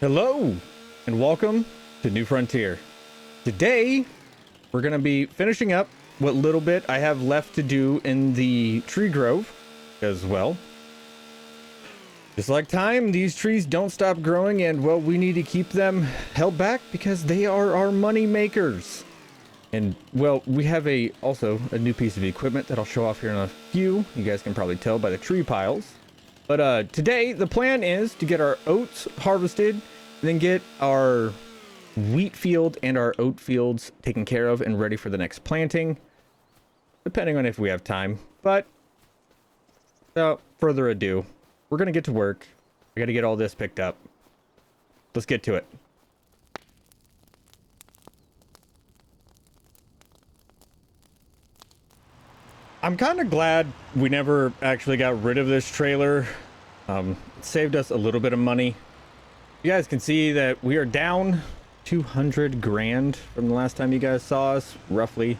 Hello and welcome to New Frontier. Today we're going to be finishing up what little bit I have left to do in the tree grove, as well, just like time, these trees don't stop growing, and well, we need to keep them held back because they are our money makers. And well, we have also a new piece of equipment that I'll show off here in a few. You guys can probably tell by the tree piles. But today the plan is to get our oats harvested, and then get our wheat field and our oat fields taken care of and ready for the next planting, depending on if we have time. But without further ado, we're gonna get to work. I gotta get all this picked up. Let's get to it. I'm kind of glad we never actually got rid of this trailer. It saved us a little bit of money. You guys can see that we are down 200 grand from the last time you guys saw us, roughly.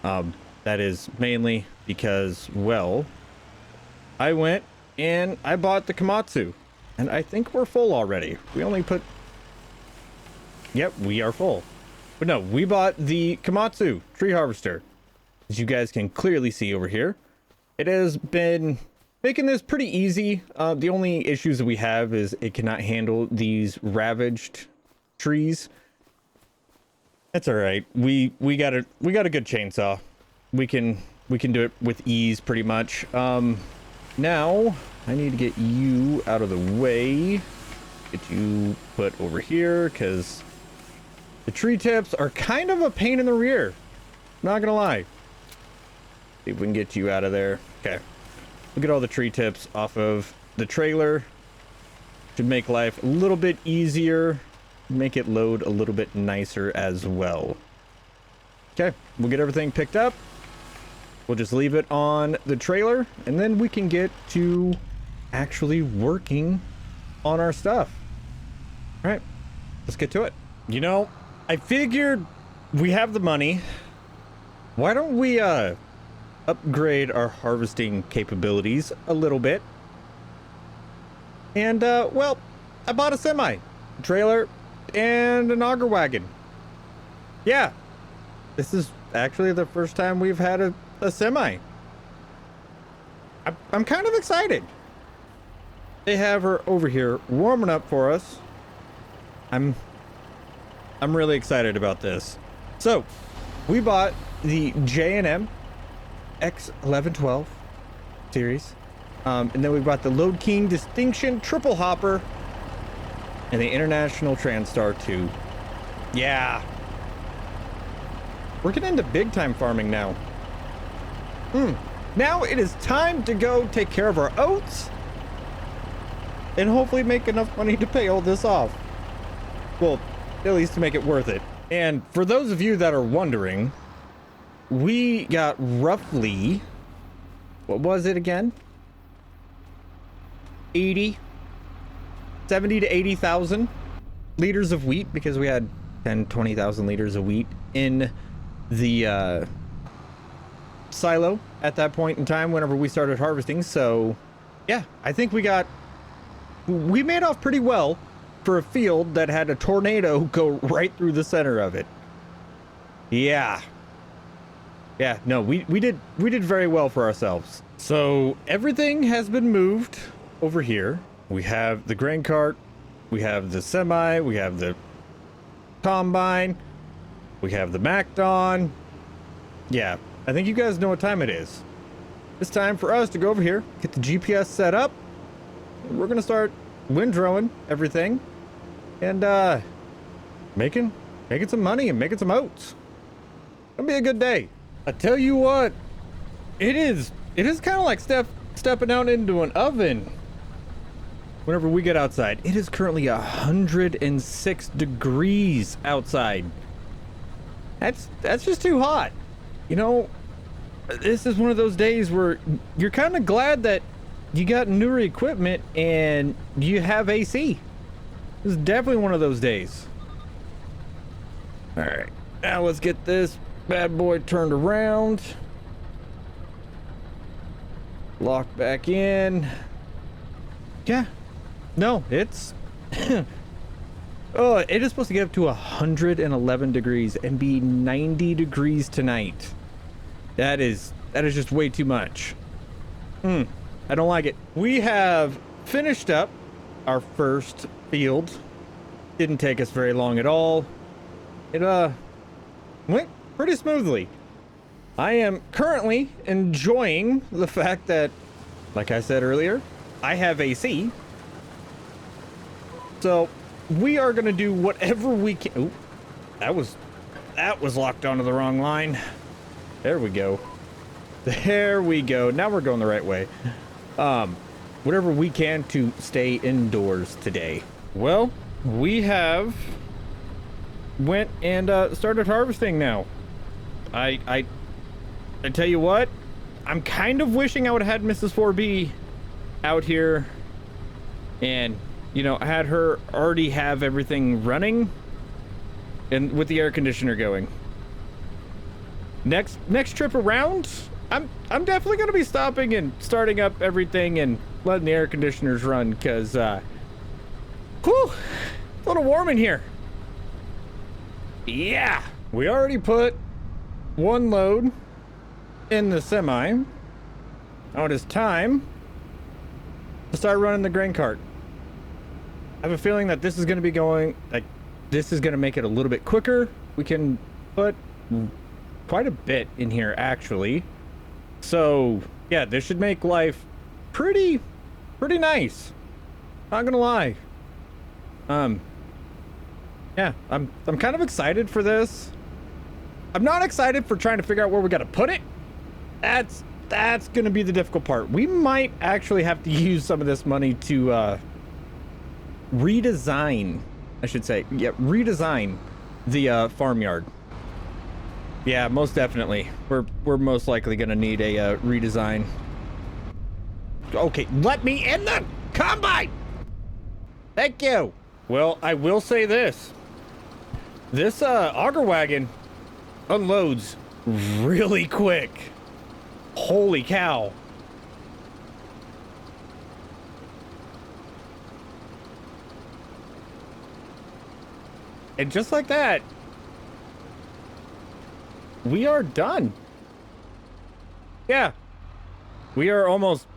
That is mainly because, well, I went and I bought the Komatsu, and I think we're full already. We only put... Yep, we are full. But no, we bought the Komatsu tree harvester. As you guys can clearly see over here, it has been making this pretty easy. The only issues that we have is it cannot handle these ravaged trees. That's all right. We got a good chainsaw. We can do it with ease pretty much. Now I need to get you out of the way. Get you put over here because the tree tips are kind of a pain in the rear. Not gonna lie. See if we can get you out of there. Okay. We'll get all the tree tips off of the trailer. Should make life a little bit easier. Make it load a little bit nicer as well. Okay. We'll get everything picked up. We'll just leave it on the trailer, and then we can get to actually working on our stuff. All right. Let's get to it. You know, I figured we have the money. Why don't we, upgrade our harvesting capabilities a little bit? And well, I bought a semi trailer and an auger wagon. Yeah, this is actually the first time we've had a semi. I'm kind of excited. They have her over here warming up for us. I'm really excited about this. So we bought the J&M X1112 series, and then we brought the Load King Distinction Triple Hopper and the International Transtar 2. Yeah, we're getting into big time farming now. Now it is time to go take care of our oats and hopefully make enough money to pay all this off. Well, at least to make it worth it. And for those of you that are wondering, we got roughly, what was it again? 70 to 80,000 liters of wheat, because we had 20,000 liters of wheat in the silo at that point in time whenever we started harvesting. So yeah, I think we made off pretty well for a field that had a tornado go right through the center of it. Yeah, no, we did very well for ourselves. So everything has been moved over here. We have the grain cart, we have the semi, we have the combine, we have the Macdon. Yeah, I think you guys know what time it is. It's time for us to go over here, get the GPS set up. We're gonna start windrowing everything and making some money and making some oats. It'll be a good day. I tell you what, it is kind of like stepping out into an oven whenever we get outside. It is currently 106 degrees outside. That's just too hot. You know, this is one of those days where you're kind of glad that you got newer equipment and you have AC. This is definitely one of those days. All right, now let's get this bad boy turned around. Lock back in. Yeah. No, it's Oh, it is supposed to get up to 111 degrees and be 90 degrees tonight. That is just way too much. I don't like it. We have finished up our first field. Didn't take us very long at all. It went pretty smoothly. I am currently enjoying the fact that, like I said earlier, I have AC. So we are gonna do whatever we can. Ooh, that was locked onto the wrong line. There we go. There we go. Now we're going the right way. Whatever we can to stay indoors today. Well, we have went and started harvesting now. I tell you what, I'm kind of wishing I would have had Mrs. 4B out here and, you know, had her already have everything running and with the air conditioner going. Next trip around, I'm definitely going to be stopping and starting up everything and letting the air conditioners run because, whew, it's a little warm in here. Yeah, we already put one load in the semi. Now it is time to start running the grain cart. I have a feeling that this is going to be going, like, this is going to make it a little bit quicker. We can put quite a bit in here, actually. So, yeah, this should make life pretty nice. Not gonna lie. Yeah, I'm kind of excited for this. I'm not excited for trying to figure out where we gotta put it. That's gonna be the difficult part. We might actually have to use some of this money to redesign, I should say. Yeah, redesign the farmyard. Yeah, most definitely. We're most likely gonna need a redesign. Okay, let me in the combine. Thank you. Well, I will say this. This auger wagon unloads really quick. Holy cow. And just like that, we are done. Yeah. We are almost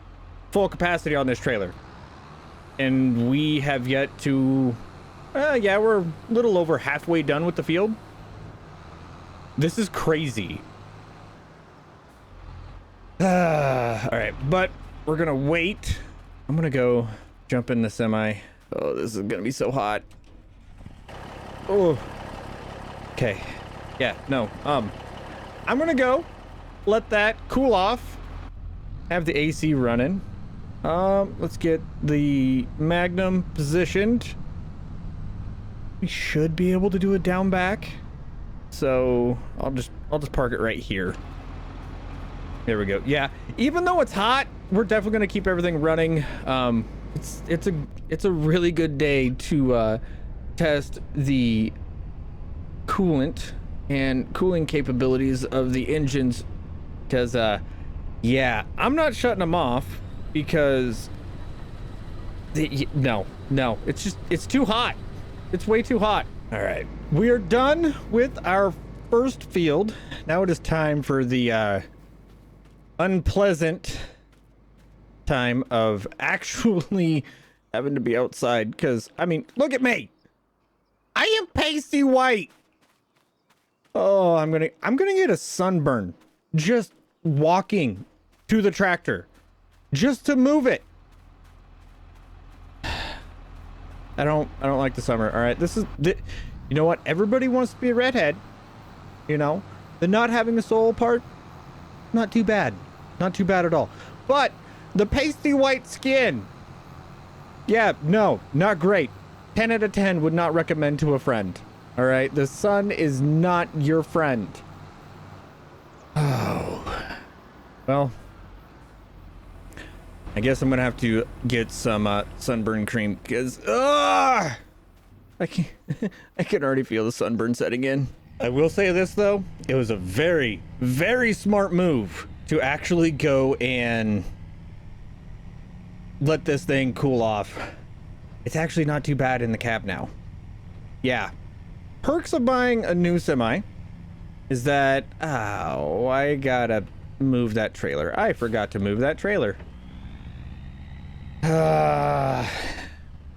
full capacity on this trailer. And we have yet to... yeah, we're a little over halfway done with the field. This is crazy. All right, but we're gonna wait. I'm gonna go jump in the semi. Oh, this is gonna be so hot. Oh. Okay. Yeah, no. I'm gonna go let that cool off. Have the AC running. Let's get the Magnum positioned. We should be able to do it down back. So I'll just park it right here. There we go. Yeah, even though it's hot, we're definitely gonna keep everything running. It's a really good day to test the coolant and cooling capabilities of the engines, because yeah, I'm not shutting them off because no, it's too hot. It's way too hot. All right, we are done with our first field. Now it is time for the unpleasant time of actually having to be outside, because I mean, look at me. I am pasty white. Oh, I'm gonna get a sunburn just walking to the tractor just to move it. I don't like the summer. All right, you know what? Everybody wants to be a redhead. You know, the not having a soul part, not too bad. Not too bad at all. But the pasty white skin, yeah, no, not great. 10 out of 10 would not recommend to a friend. All right, the sun is not your friend. Oh, well, I guess I'm gonna have to get some sunburn cream, because I can already feel the sunburn setting in. I will say this though, it was a very, very smart move to actually go and let this thing cool off. It's actually not too bad in the cab now. Yeah. Perks of buying a new semi is that, oh, I gotta move that trailer. I forgot to move that trailer. You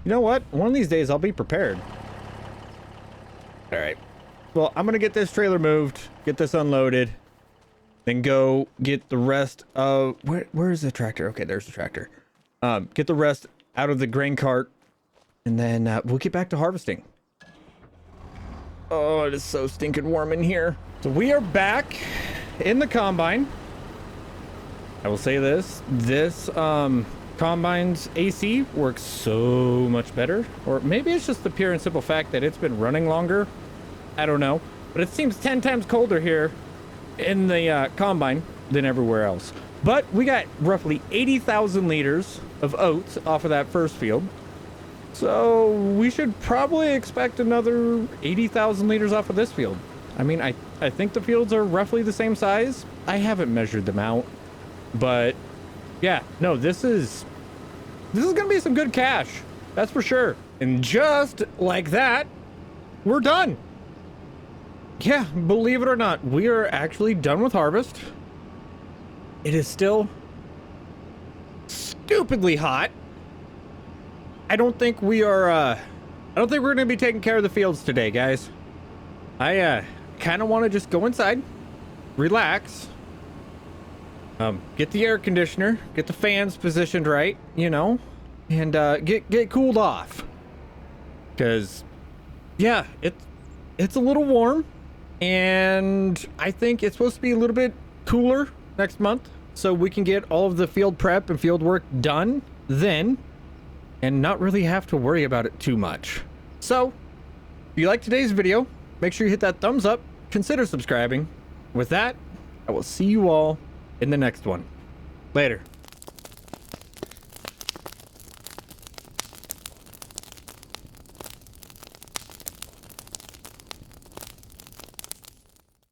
know what? One of these days I'll be prepared. All right. Well, I'm gonna get this trailer moved, get this unloaded, then go get the rest of... Where is the tractor? Okay, there's the tractor. Get the rest out of the grain cart, and then we'll get back to harvesting. Oh, it is so stinking warm in here. So we are back in the combine. I will say this. This combine's AC works so much better. Or maybe it's just the pure and simple fact that it's been running longer. I don't know. But it seems 10 times colder here in the combine than everywhere else. But we got roughly 80,000 liters of oats off of that first field. So we should probably expect another 80,000 liters off of this field. I mean, I think the fields are roughly the same size. I haven't measured them out, but yeah, no, this is gonna be some good cash. That's for sure. And just like that, we're done. Yeah, believe it or not, we are actually done with harvest. It is still stupidly hot. I don't think we are, I don't think we're going to be taking care of the fields today, guys. I, kind of want to just go inside, relax, get the air conditioner, get the fans positioned right, you know, and, get cooled off. Because, yeah, it's a little warm, and I think it's supposed to be a little bit cooler next month, so we can get all of the field prep and field work done then, and not really have to worry about it too much. So, if you like today's video, make sure you hit that thumbs up, consider subscribing. With that, I will see you all in the next one. Later.